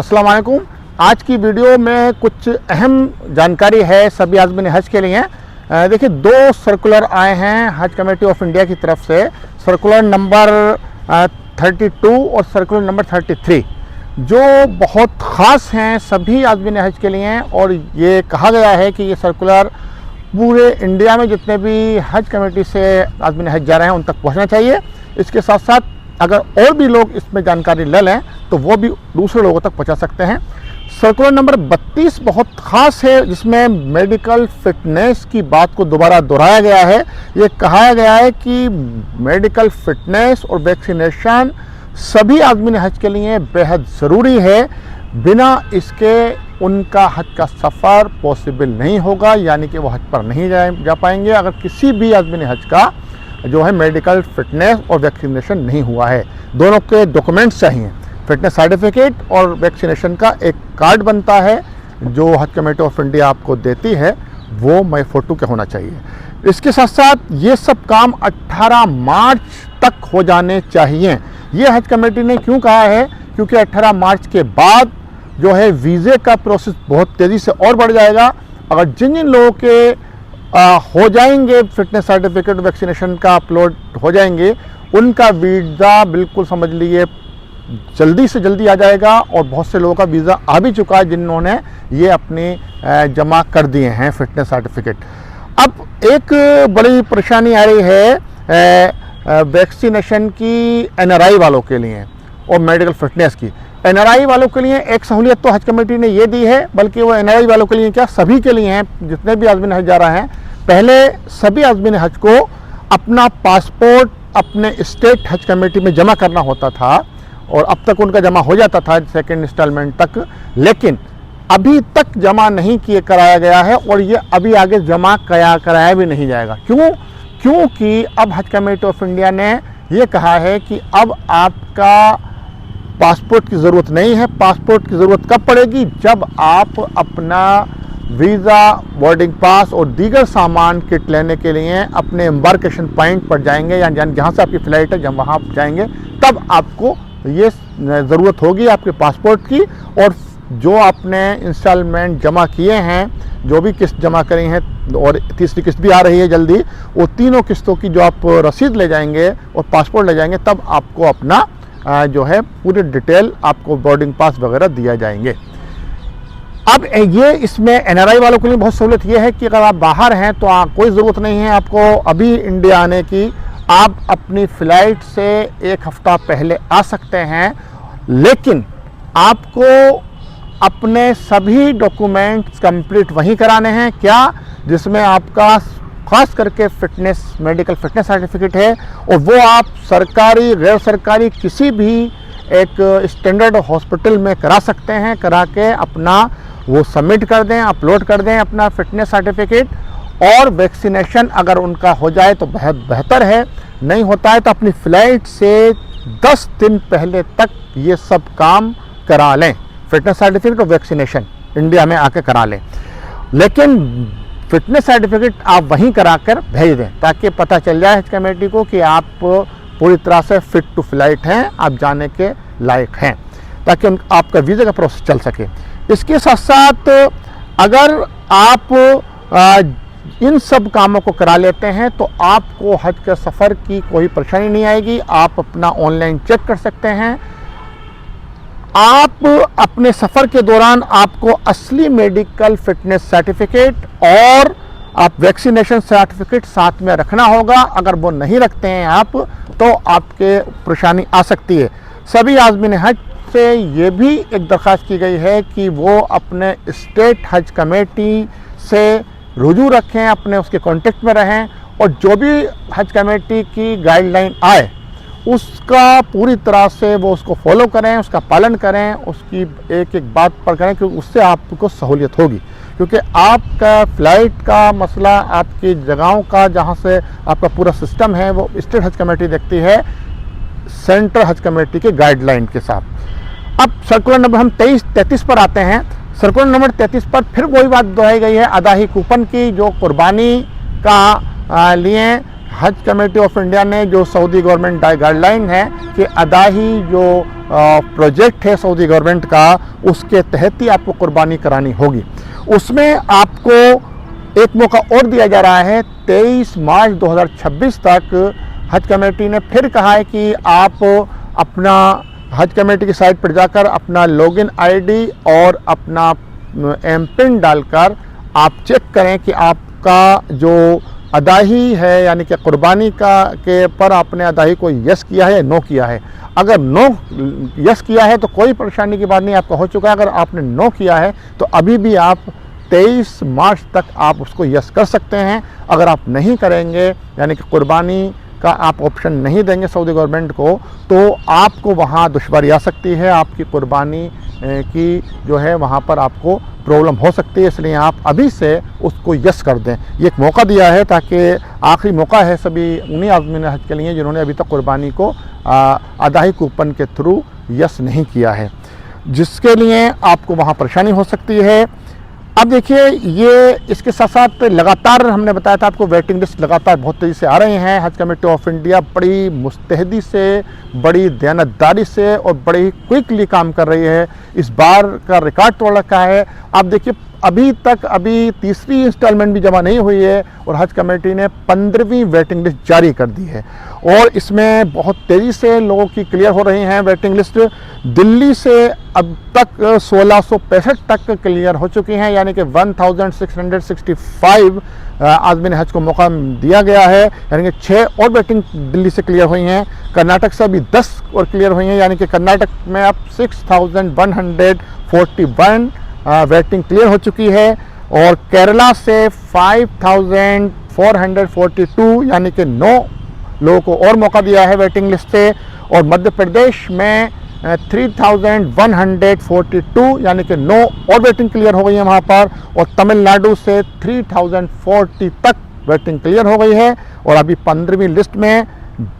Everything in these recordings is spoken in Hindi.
अस्सलाम वालेकुम। आज की वीडियो में कुछ अहम जानकारी है सभी आज़मीन हज के लिए। देखिए, दो सर्कुलर आए हैं हज कमेटी ऑफ इंडिया की तरफ से, सर्कुलर नंबर 32 और सर्कुलर नंबर 33, जो बहुत ख़ास हैं सभी आज़मीन हज के लिए। और ये कहा गया है कि ये सर्कुलर पूरे इंडिया में जितने भी हज कमेटी से आज़मीन हज जा रहे हैं उन तक पहुँचना चाहिए। इसके साथ साथ अगर और भी लोग इसमें जानकारी ले लें तो वो भी दूसरे लोगों तक पहुंचा सकते हैं। सर्कुलर नंबर 32 बहुत ख़ास है, जिसमें मेडिकल फिटनेस की बात को दोबारा दोहराया गया है। ये कहा गया है कि मेडिकल फिटनेस और वैक्सीनेशन सभी आदमी हज के लिए बेहद ज़रूरी है। बिना इसके उनका हज का सफ़र पॉसिबल नहीं होगा, यानी कि वो हज पर नहीं जा पाएंगे अगर किसी भी आदमी हज का जो है मेडिकल फिटनेस और वैक्सीनेशन नहीं हुआ है। दोनों के डॉक्यूमेंट्स चाहिए, फिटनेस सर्टिफिकेट और वैक्सीनेशन का एक कार्ड बनता है जो हज कमेटी ऑफ इंडिया आपको देती है, वो माई फोटो के होना चाहिए। इसके साथ साथ ये सब काम 18 मार्च तक हो जाने चाहिए। ये हज कमेटी ने क्यों कहा है? क्योंकि 18 मार्च के बाद जो है वीज़े का प्रोसेस बहुत तेज़ी से और बढ़ जाएगा। अगर जिन जिन लोगों के हो जाएंगे फिटनेस सर्टिफिकेट वैक्सीनेशन का अपलोड हो जाएंगे, उनका वीज़ा बिल्कुल समझ लीजिए जल्दी से जल्दी आ जाएगा। और बहुत से लोगों का वीज़ा आ भी चुका है जिन्होंने ये अपने जमा कर दिए हैं फिटनेस सर्टिफिकेट। अब एक बड़ी परेशानी आ रही है वैक्सीनेशन की NRI वालों के लिए और मेडिकल फिटनेस की। NRI वालों के लिए एक सहूलियत तो हज कमेटी ने ये दी है, बल्कि वो NRI वालों के लिए क्या सभी के लिए हैं, जितने भी आज़मीन हज जा रहे हैं। पहले सभी आज़मीन हज को अपना पासपोर्ट अपने स्टेट हज कमेटी में जमा करना होता था और अब तक उनका जमा हो जाता था सेकेंड इंस्टॉलमेंट तक, लेकिन अभी तक जमा नहीं कराया गया है और ये अभी आगे जमा कराया भी नहीं जाएगा। क्यों? क्योंकि अब हज कमेटी ऑफ इंडिया ने ये कहा है कि अब आपका पासपोर्ट की ज़रूरत नहीं है। पासपोर्ट की ज़रूरत कब पड़ेगी? जब आप अपना वीज़ा, बोर्डिंग पास और दीगर सामान किट लेने के लिए अपने एम्बार्केशन पॉइंट पर जाएंगे, या जहाँ से आपकी फ़्लाइट है जब वहाँ आप जाएंगे, तब आपको ये ज़रूरत होगी आपके पासपोर्ट की। और जो आपने इंस्टॉलमेंट जमा किए हैं, जो भी किस्त जमा करी हैं और तीसरी किस्त भी आ रही है जल्दी, वो तीनों किस्तों की जो आप रसीद ले जाएंगे और पासपोर्ट ले जाएंगे, तब आपको अपना जो है पूरी डिटेल आपको बोर्डिंग पास वगैरह दिया जाएंगे। अब ये इसमें NRI वालों के लिए बहुत सहूलियत ये है कि अगर आप बाहर हैं तो कोई ज़रूरत नहीं है आपको अभी इंडिया आने की। आप अपनी फ़्लाइट से एक हफ़्ता पहले आ सकते हैं, लेकिन आपको अपने सभी डॉक्यूमेंट्स कंप्लीट वहीं कराने हैं। क्या? जिसमें आपका ख़ास करके फिटनेस, मेडिकल फिटनेस सर्टिफिकेट है, और वो आप सरकारी गैर सरकारी किसी भी एक स्टैंडर्ड हॉस्पिटल में करा सकते हैं। करा के अपना वो सबमिट कर दें, अपलोड कर दें अपना फिटनेस सर्टिफिकेट। और वैक्सीनेशन अगर उनका हो जाए तो बहुत बेहतर है, नहीं होता है तो अपनी फ़्लाइट से 10 दिन पहले तक ये सब काम करा लें। फिटनेस सर्टिफिकेट और वैक्सीनेशन इंडिया में आके करा लें, लेकिन फिटनेस सर्टिफिकेट आप वहीं कराकर भेज दें ताकि पता चल जाए हज कमेटी को कि आप पूरी तरह से फिट टू फ्लाइट हैं, आप जाने के लायक हैं, ताकि आपका वीज़ा का प्रोसेस चल सके। इसके साथ साथ अगर आप इन सब कामों को करा लेते हैं तो आपको हज के सफ़र की कोई परेशानी नहीं आएगी। आप अपना ऑनलाइन चेक कर सकते हैं। आप अपने सफ़र के दौरान आपको असली मेडिकल फिटनेस सर्टिफिकेट और आप वैक्सीनेशन सर्टिफिकेट साथ में रखना होगा। अगर वो नहीं रखते हैं आप तो आपके परेशानी आ सकती है। सभी आज़मीन हज से ये भी एक दरख्वास्त की गई है कि वो अपने स्टेट हज कमेटी से रुजू रखें, अपने उसके कांटेक्ट में रहें, और जो भी हज कमेटी की गाइडलाइन आए उसका पूरी तरह से वो उसको फॉलो करें, उसका पालन करें, उसकी एक एक बात पर करें, क्योंकि उससे आपको सहूलियत होगी। क्योंकि आपका फ़्लाइट का मसला, आपकी जगहों का जहाँ से आपका पूरा सिस्टम है, वो स्टेट हज कमेटी देखती है सेंट्रल हज कमेटी के गाइडलाइन के साथ। अब सर्कुलर नंबर हम 33 पर आते हैं। सर्कुलर नंबर 33 पर फिर वही बात दोहराई गई है अदाही कूपन की, जो कुर्बानी का लिए हज कमेटी ऑफ इंडिया ने जो सऊदी गवर्नमेंट गाइडलाइन है कि अदाही जो प्रोजेक्ट है सऊदी गवर्नमेंट का, उसके तहत ही आपको कुर्बानी करानी होगी। उसमें आपको एक मौका और दिया जा रहा है। 23 मार्च 2026 तक हज कमेटी ने फिर कहा है कि आप अपना हज कमेटी की साइट पर जाकर अपना लॉगिन आईडी और अपना एम पिन डालकर आप चेक करें कि आपका जो अदाही है, यानी कि कुर्बानी का के पर आपने अदाही को यस किया है या नो किया है। अगर नो यस किया है तो कोई परेशानी की बात नहीं, आपका हो चुका है। अगर आपने नो किया है तो अभी भी आप 23 मार्च तक आप उसको यस कर सकते हैं। अगर आप नहीं करेंगे, यानी कि कुर्बानी का आप ऑप्शन नहीं देंगे सऊदी गवर्नमेंट को, तो आपको वहाँ दुश्वारी आ सकती है, आपकी कुर्बानी की जो है वहाँ पर आपको प्रॉब्लम हो सकती है। इसलिए आप अभी से उसको यस कर दें। ये एक मौका दिया है, ताकि आखिरी मौका है सभी उन्हीं आदमी हज के लिए जिन्होंने अभी तक कुर्बानी को अदाही कूपन के थ्रू यस नहीं किया है, जिसके लिए आपको वहाँ परेशानी हो सकती है। अब देखिए, ये इसके साथ साथ लगातार हमने बताया था आपको, वेटिंग लिस्ट लगातार बहुत तेज़ी से आ रहे हैं। हज कमेटी ऑफ इंडिया बड़ी मुस्तैदी से, बड़ी दयानतदारी से और बड़ी क्विकली काम कर रही है। इस बार का रिकॉर्ड तोड़ रखा है। आप देखिए, अभी तीसरी इंस्टॉलमेंट भी जमा नहीं हुई है और हज कमेटी ने 15वीं वेटिंग लिस्ट जारी कर दी है और इसमें बहुत तेज़ी से लोगों की क्लियर हो रही हैं वेटिंग लिस्ट। दिल्ली से अब तक 1665 तक क्लियर हो चुकी हैं, यानी कि 1665 आदमी ने हज को मौका दिया गया है, यानी कि 6 और वेटिंग दिल्ली से क्लियर हुई हैं। कर्नाटक से अभी 10 और क्लियर हुई हैं, यानी कि कर्नाटक में अब 6141 वेटिंग क्लियर हो चुकी है और केरला से 5442, यानी कि 9 लोगों को और मौका दिया है वेटिंग लिस्ट से। और मध्य प्रदेश में 3142, यानी कि 9 और वेटिंग क्लियर हो गई है वहाँ पर। और तमिलनाडु से 3040 तक वेटिंग क्लियर हो गई है और अभी 15वीं लिस्ट में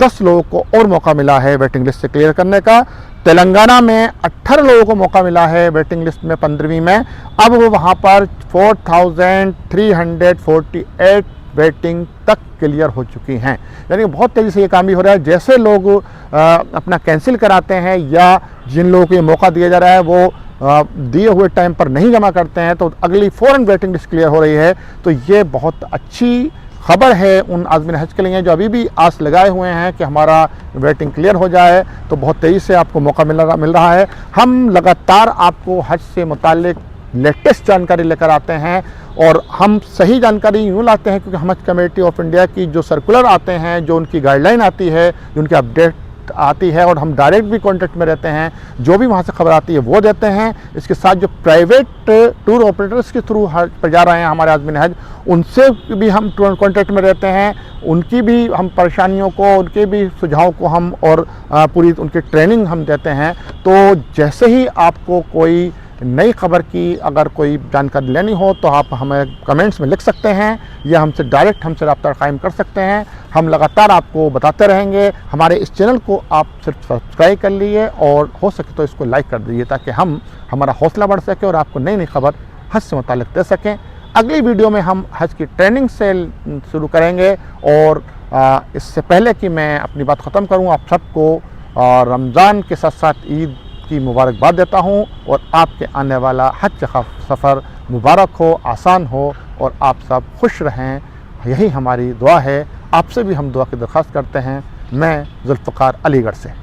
10 लोगों को और मौका मिला है वेटिंग लिस्ट से क्लियर करने का। तेलंगाना में 18 लोगों को मौका मिला है वेटिंग लिस्ट में 15वीं में। अब वो वहाँ पर 4348 वेटिंग तक क्लियर हो चुकी हैं, यानी बहुत तेज़ी से ये काम भी हो रहा है। जैसे लोग अपना कैंसिल कराते हैं या जिन लोगों को ये मौका दिया जा रहा है वो दिए हुए टाइम पर नहीं जमा करते हैं, तो अगली फ़ौरन वेटिंग लिस्ट क्लियर हो रही है। तो ये बहुत अच्छी खबर है उन आज़मीन हज के लिए जो अभी भी आस लगाए हुए हैं कि हमारा वेटिंग क्लियर हो जाए। तो बहुत तेज़ी से आपको मौका मिल रहा है। हम लगातार आपको हज से मुताल्लिक लेटेस्ट जानकारी लेकर आते हैं और हम सही जानकारी यूँ लाते हैं क्योंकि हज कमेटी ऑफ इंडिया की जो सर्कुलर आते हैं, जो उनकी गाइडलाइन आती है, जो उनकी अपडेट आती है, और हम डायरेक्ट भी कांटेक्ट में रहते हैं, जो भी वहाँ से खबर आती है वो देते हैं। इसके साथ जो प्राइवेट टूर ऑपरेटर्स के थ्रू हज पर जा रहे हैं हमारे आज़मीन हज, उनसे भी हम कांटेक्ट में रहते हैं। उनकी भी हम परेशानियों को, उनके भी सुझाव को हम और पूरी उनकी ट्रेनिंग हम देते हैं। तो जैसे ही आपको कोई नई खबर की अगर कोई जानकारी लेनी हो तो आप हमें कमेंट्स में लिख सकते हैं या हमसे डायरेक्ट हमसे रब्ता कायम कर सकते हैं। हम लगातार आपको बताते रहेंगे। हमारे इस चैनल को आप सिर्फ सब्सक्राइब कर लीजिए और हो सके तो इसको लाइक कर दीजिए, ताकि हमारा हौसला बढ़ सके और आपको नई नई खबर हज से मुताल्लिक़ दे सकें। अगली वीडियो में हम हज की ट्रेनिंग से शुरू करेंगे और इससे पहले कि मैं अपनी बात ख़त्म करूँ, आप सबको रमज़ान के साथ साथ ईद की मुबारकबाद देता हूँ और आपके आने वाला हज का सफ़र मुबारक हो, आसान हो और आप सब खुश रहें, यही हमारी दुआ है। आपसे भी हम दुआ की दरख्वास्त करते हैं। मैं जुल्फ़िकार अलीगढ़ से।